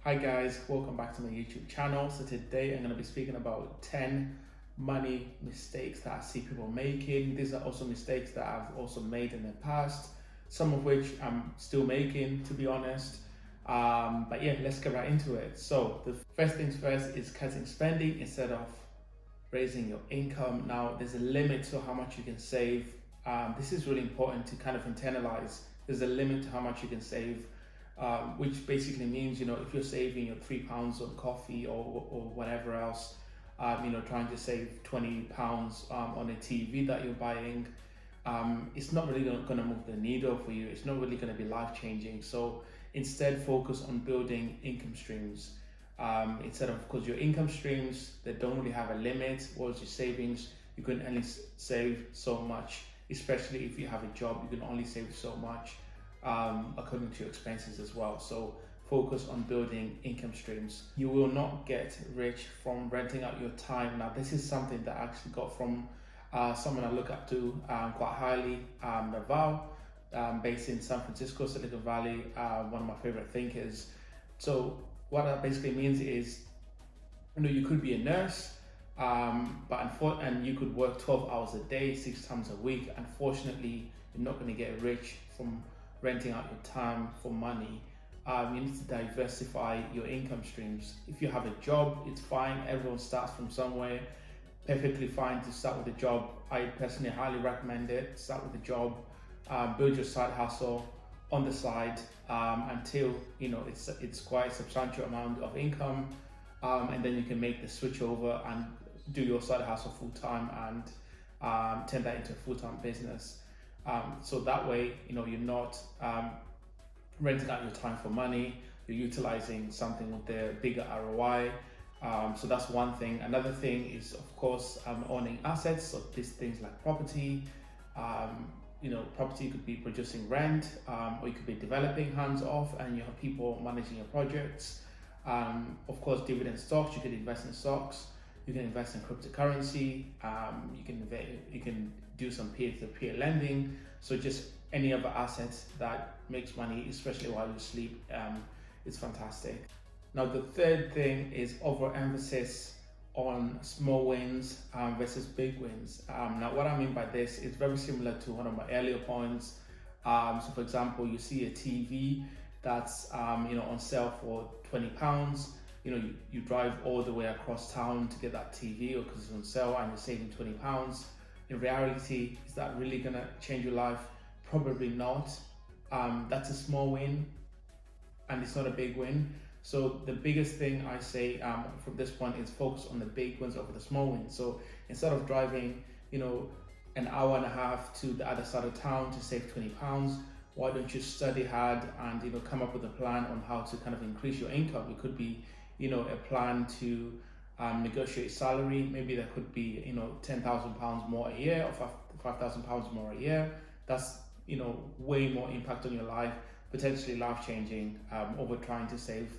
Hi guys, welcome back to my YouTube channel. So today I'm going to be speaking about 10 money mistakes that I see people making. These are also mistakes that I've also made in the past, some of which I'm still making, to be honest. But yeah, let's get right into it. So the first things first is cutting spending instead of raising your income. Now there's a limit to how much you can save. This is really important to kind of internalize. There's a limit to how much you can save, which basically means, if you're saving your £3 on coffee or whatever else, trying to save £20 on a TV that you're buying, it's not really going to move the needle for you. It's not really going to be life changing. So instead, focus on building income streams. Instead of, because your income streams, they don't really have a limit, whereas your savings, you can only save so much, especially if you have a job, you can only save so much according to your expenses as well. So focus on building income streams. You will not get rich from renting out your time. Now, this is something that I actually got from someone I look up to quite highly, Naval, based in San Francisco, Silicon Valley, one of my favorite thinkers. So what that basically means is, you could be a nurse, and you could work 12 hours a day, 6 times a week. Unfortunately, you're not going to get rich from renting out your time for money. You need to diversify your income streams. If you have a job, it's fine. Everyone starts from somewhere. Perfectly fine to start with a job. I personally highly recommend it. Start with a job, build your side hustle on the side until it's quite a substantial amount of income, and then you can make the switch over and do your side hustle full time and turn that into a full-time business. So that way, you're not renting out your time for money. You're utilizing something with the bigger ROI. So that's one thing. Another thing is, of course, owning assets. So these things like property. Property could be producing rent, or you could be developing hands off, and you have people managing your projects. Of course, dividend stocks. You can invest in stocks. You can invest in cryptocurrency. You can do some peer-to-peer lending. So just any other assets that makes money, especially while you sleep, it's fantastic. Now, the third thing is overemphasis on small wins versus big wins. Now, what I mean by this is very similar to one of my earlier points. So, for example, you see a TV that's on sale for £20. You drive all the way across town to get that TV, or because it's on sale and you're saving £20. In reality, is that really gonna change your life? Probably not. That's a small win, and it's not a big win. So the biggest thing I say from this point is focus on the big wins over the small wins. So instead of driving, an hour and a half to the other side of town to save £20, why don't you study hard and come up with a plan on how to kind of increase your income? It could be, a plan to negotiate salary. Maybe that could be, £10,000 more a year, or £5,000 more a year. That's way more impact on your life, potentially life changing, over trying to save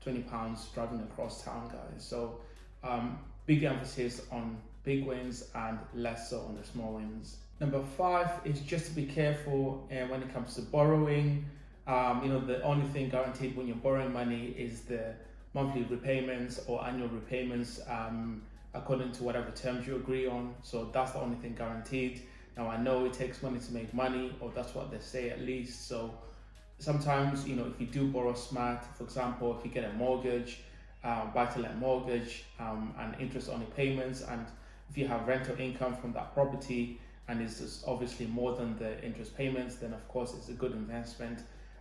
£20 driving across town, guys. So big emphasis on big wins and less so on the small wins. Number 5 is just to be careful when it comes to borrowing. The only thing guaranteed when you're borrowing money is the monthly repayments or annual repayments, according to whatever terms you agree on. So that's the only thing guaranteed. Now, I know it takes money to make money, or that's what they say at least. So sometimes, if you do borrow smart, for example, if you get a mortgage, buy-to-let mortgage, and interest-only payments, and if you have rental income from that property, and it's just obviously more than the interest payments, then of course it's a good investment.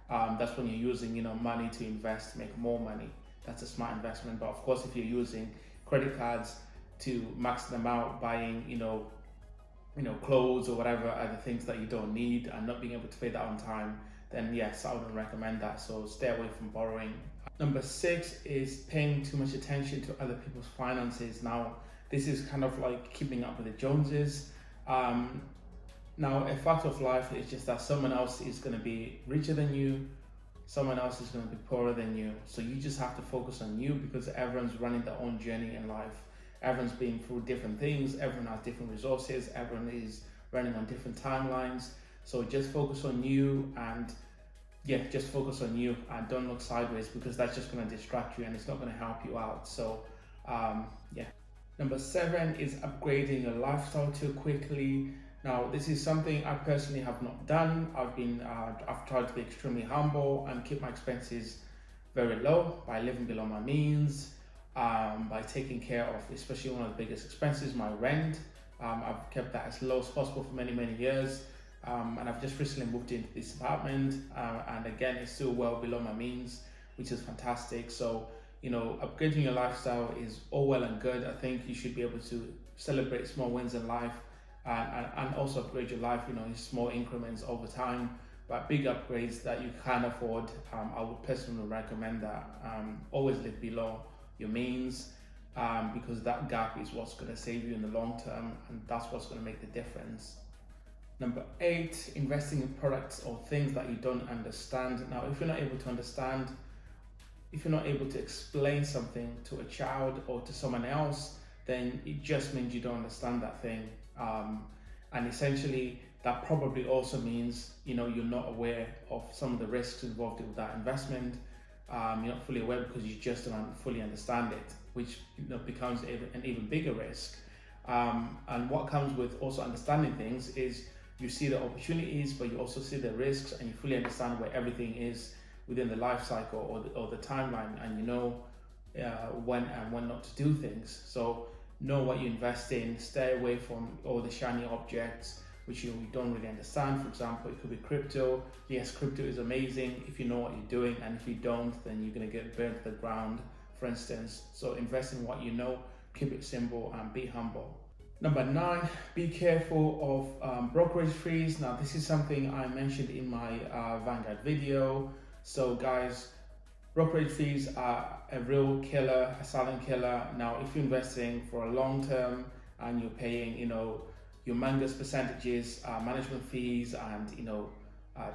That's when you're using, money to invest to make more money. That's a smart investment. But of course, if you're using credit cards to max them out, buying, clothes or whatever other things that you don't need, and not being able to pay that on time, then yes, I wouldn't recommend that. So stay away from borrowing. Number 6 is paying too much attention to other people's finances. Now, this is kind of like keeping up with the Joneses. Now, a fact of life is just that someone else is going to be richer than you, someone else is going to be poorer than you. So you just have to focus on you, because everyone's running their own journey in life. Everyone's been through different things, everyone has different resources, everyone is running on different timelines. So just focus on you and yeah, just focus on you and don't look sideways, because that's just going to distract you and it's not going to help you out. So yeah. Number 7 is upgrading your lifestyle too quickly. Now, this is something I personally have not done. I've tried to be extremely humble and keep my expenses very low by living below my means, by taking care of, especially one of the biggest expenses, my rent. I've kept that as low as possible for many years. And I've just recently moved into this apartment, and again, it's still well below my means, which is fantastic. So, upgrading your lifestyle is all well and good. I think you should be able to celebrate small wins in life, and also upgrade your life, in small increments over time. But big upgrades that you can afford, I would personally recommend that. Always live below your means, because that gap is what's going to save you in the long term, and that's what's going to make the difference. Number 8, investing in products or things that you don't understand. Now, if you're not able to explain something to a child or to someone else, then it just means you don't understand that thing. And essentially, that probably also means, you're not aware of some of the risks involved with that investment. You're not fully aware because you just don't fully understand it, which becomes an even bigger risk. And what comes with also understanding things is you see the opportunities, but you also see the risks, and you fully understand where everything is within the life cycle or the timeline, and when and when not to do things. So know what you invest in, stay away from all the shiny objects which you don't really understand. For example, it could be crypto. Yes, crypto is amazing if you know what you're doing, and if you don't, then you're going to get burnt to the ground, for instance. So invest in what you know, keep it simple, and be humble. Number 9, be careful of brokerage fees. Now, this is something I mentioned in my Vanguard video. So guys, brokerage fees are a real killer, a silent killer. Now, if you're investing for a long term and you're paying, humongous percentages, management fees and,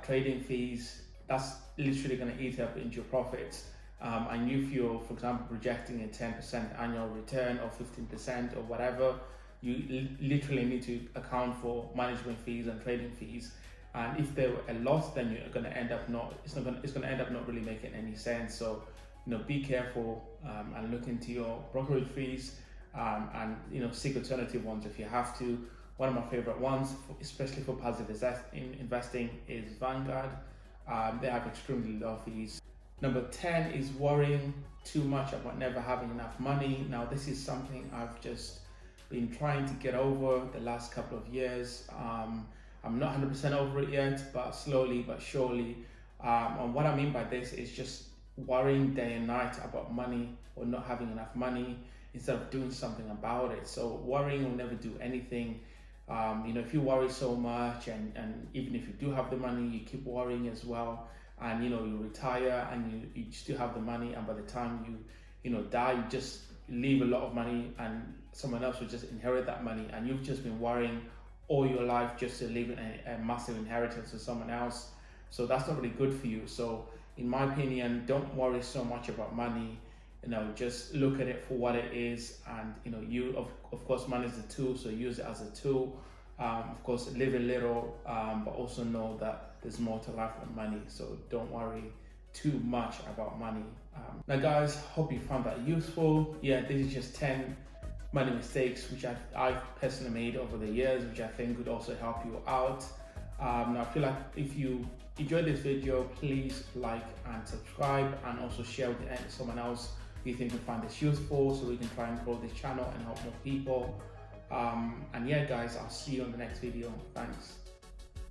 trading fees, that's literally going to eat up into your profits. And if you're, for example, projecting a 10% annual return or 15% or whatever, you literally need to account for management fees and trading fees. And if they're a lot, then you're going to end up it's going to end up not really making any sense. So, be careful, and look into your brokerage fees, and seek alternative ones if you have to. One of my favorite ones, especially for passive investing, is Vanguard. They have extremely low fees. Number 10 is worrying too much about never having enough money. Now, this is something I've just been trying to get over the last couple of years. I'm not 100% over it yet, but slowly but surely. And what I mean by this is just worrying day and night about money or not having enough money instead of doing something about it. So worrying will never do anything. If you worry so much, and even if you do have the money, you keep worrying as well, and you retire and you still have the money, and by the time you die, you just leave a lot of money and someone else will just inherit that money, and you've just been worrying all your life just to leave a massive inheritance to someone else. So that's not really good for you. So in my opinion, don't worry so much about money. Just look at it for what it is, and you of course, money is a tool, so use it as a tool. Of course, live a little, but also know that there's more to life than money. So don't worry too much about money. Now guys, hope you found that useful. Yeah, this is just 10 money mistakes which I've personally made over the years, which I think would also help you out. Now, I feel like if you enjoyed this video, please like and subscribe, and also share with someone else who you think will find this useful, so we can try and grow this channel and help more people. And yeah guys, I'll see you on the next video. Thanks.